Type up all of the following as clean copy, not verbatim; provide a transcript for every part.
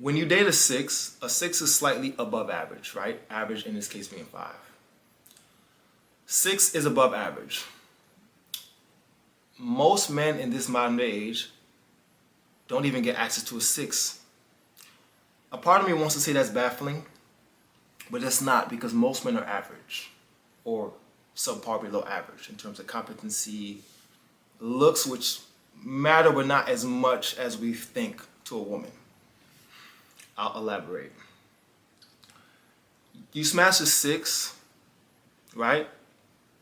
When you date a 6 is slightly above average, right? Average in this case being 5. 6 is above average. Most men in this modern day age don't even get access to a 6. A part of me wants to say that's baffling, but it's not, because most men are average or subpar below average in terms of competency, looks, which matter but not as much as we think to a woman. I'll elaborate. You smash a 6, right?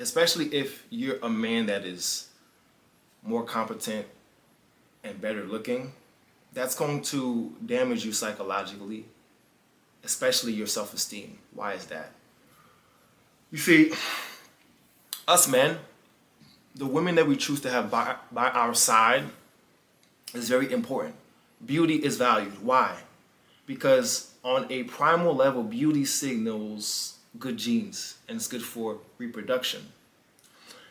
Especially if you're a man that is more competent and better looking, that's going to damage you psychologically, especially your self-esteem. Why is that? You see, us men, the women that we choose to have by our side is very important. Beauty is valued. Why? Because on a primal level, beauty signals good genes, and it's good for reproduction.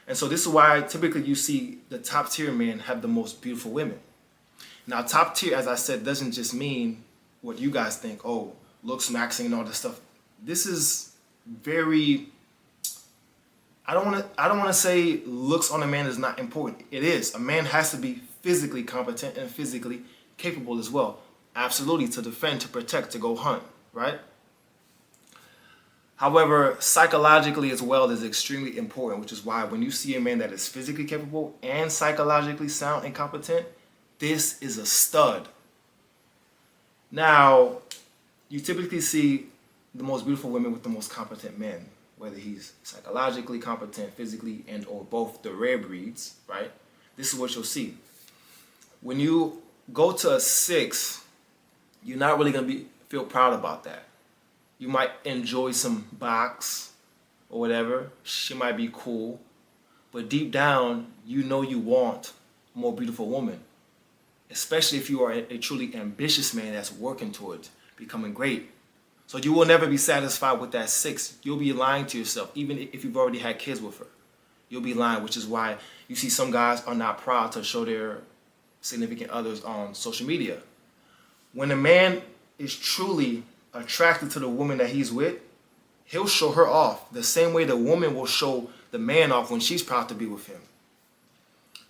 And so this is why typically you see the top tier men have the most beautiful women. Now, top tier, as I said, doesn't just mean what you guys think, oh, looks, maxing, and all this stuff. This is very, I don't want to say looks on a man is not important. It is. A man has to be physically competent and physically capable as well. Absolutely, to defend, to protect, to go hunt, right? However, psychologically as well is extremely important, which is why when you see a man that is physically capable and psychologically sound and competent, this is a stud. Now, you typically see the most beautiful women with the most competent men, whether he's psychologically competent, physically, and or both, the rare breeds, right? This is what you'll see. When you go to a 6, you're not really going to feel proud about that. You might enjoy some box or whatever. She might be cool. But deep down, you know you want a more beautiful woman. Especially if you are a truly ambitious man that's working towards becoming great. So you will never be satisfied with that 6. You'll be lying to yourself, even if you've already had kids with her. You'll be lying, which is why you see some guys are not proud to show their significant others on social media. When a man is truly attracted to the woman that he's with, he'll show her off the same way the woman will show the man off when she's proud to be with him.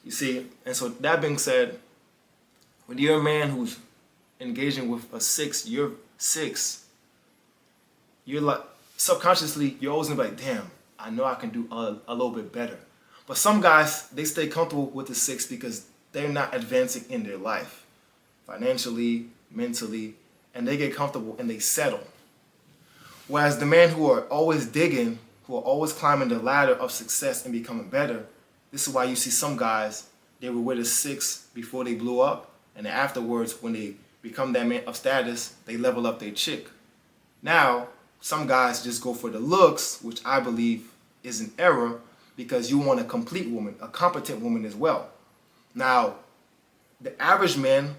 You see, and so that being said, when you're a man who's engaging with a 6, you're 6, you're like, subconsciously, you're always gonna be like, damn, I know I can do a little bit better. But some guys, they stay comfortable with the 6 because they're not advancing in their life, financially, mentally, and they get comfortable and they settle. Whereas the men who are always digging, who are always climbing the ladder of success and becoming better, this is why you see some guys, they were with a 6 before they blew up, and then afterwards, when they become that man of status, they level up their chick. Now, some guys just go for the looks, which I believe is an error, because you want a complete woman, a competent woman as well. Now, the average man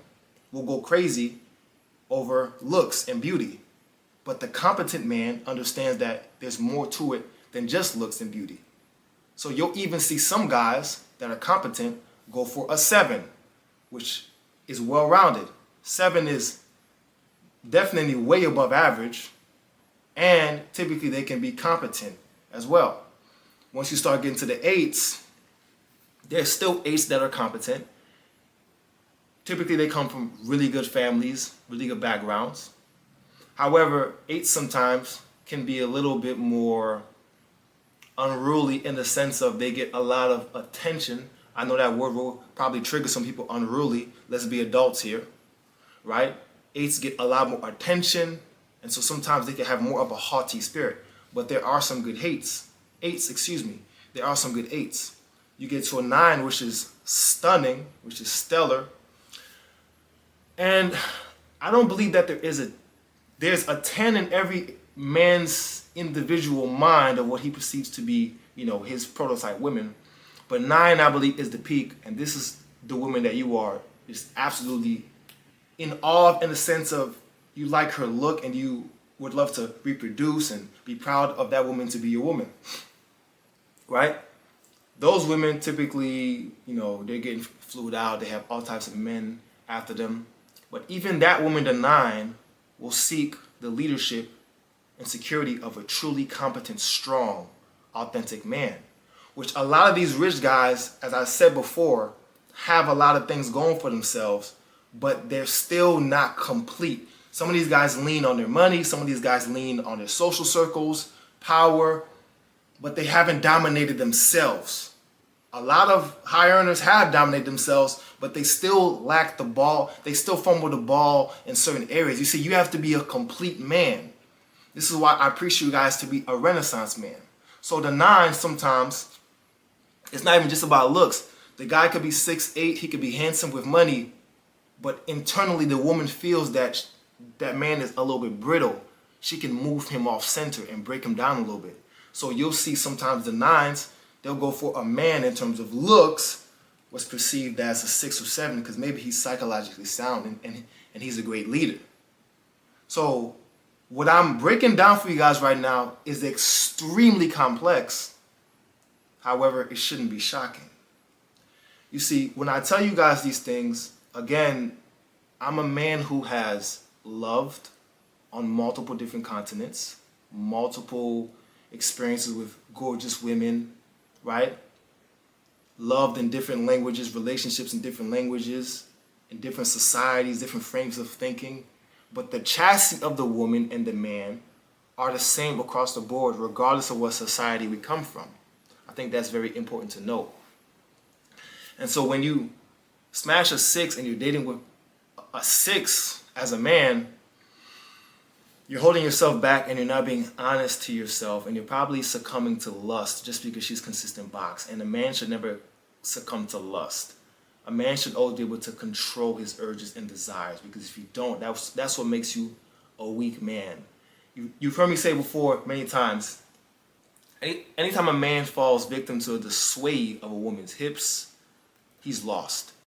will go crazy over looks and beauty. But the competent man understands that there's more to it than just looks and beauty. So you'll even see some guys that are competent go for a 7, which is well-rounded. 7 is definitely way above average, and typically they can be competent as well. Once you start getting to the 8s, there's still 8s that are competent. Typically, they come from really good families, really good backgrounds. However, 8s sometimes can be a little bit more unruly in the sense of they get a lot of attention. I know that word will probably trigger some people, unruly. Let's be adults here, right? 8s get a lot more attention, and so sometimes they can have more of a haughty spirit. But there are some good 8s. There are some good 8s. You get to a 9, which is stunning, which is stellar. And I don't believe that there's a 10 in every man's individual mind of what he perceives to be, his prototype women. But 9, I believe, is the peak, and this is the woman that you are just absolutely in awe of, in the sense of you like her look and you would love to reproduce and be proud of that woman to be your woman, right? Those women typically, they're getting flued out. They have all types of men after them. But even that woman, the 9, will seek the leadership and security of a truly competent, strong, authentic man. Which a lot of these rich guys, as I said before, have a lot of things going for themselves, but they're still not complete. Some of these guys lean on their money, some of these guys lean on their social circles, power, but they haven't dominated themselves. A lot of high earners have dominated themselves, but they still lack the ball. They still fumble the ball in certain areas. You see, you have to be a complete man. This is why I appreciate you guys to be a Renaissance man. So the 9 sometimes, it's not even just about looks. The guy could be 6'8", he could be handsome with money, but internally the woman feels that that man is a little bit brittle. She can move him off center and break him down a little bit. So you'll see sometimes the 9s, they'll go for a man in terms of looks, what's perceived as a 6 or 7, because maybe he's psychologically sound and he's a great leader. So what I'm breaking down for you guys right now is extremely complex. However, it shouldn't be shocking. You see, when I tell you guys these things, again, I'm a man who has loved on multiple different continents, multiple experiences with gorgeous women, right? Loved in different languages, relationships in different languages, in different societies, different frames of thinking. But the chassis of the woman and the man are the same across the board, regardless of what society we come from. I think that's very important to note. And so when you smash a 6 and you're dating with a 6 as a man, you're holding yourself back and you're not being honest to yourself, and you're probably succumbing to lust just because she's consistent box. And a man should never succumb to lust. A man should always be able to control his urges and desires, because if you don't, that's what makes you a weak man. You've heard me say before many times, anytime a man falls victim to the sway of a woman's hips, he's lost.